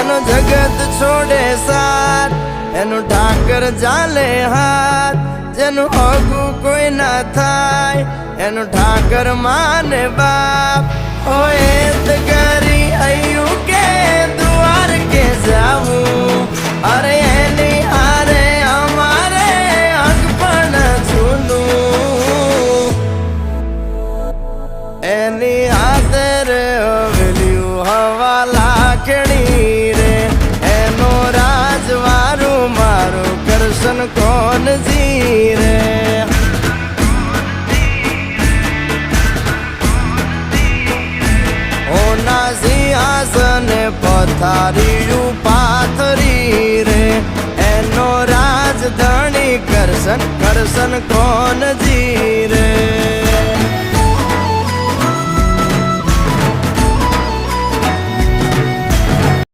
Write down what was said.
જેનો જગત છોડે સાથ એનું ઠાકર ચાલે હાથ, જેનું હગું કોઈ ના થાય એનું ઠાકર માને બાપ. હોય તો કરી આયું કે દ્વાર કે જાવું, અરે એની હારે અમારે હક પણ છૂનું. એની હાથર વેલ્યું હવા લાખણી રે, એનો રાજવારું મારું કરશન કોણ જીરે. ઓના સિંહાસને પથારીયું પાથરી રે, એનો રાજધણી કરશન કરશન કોણ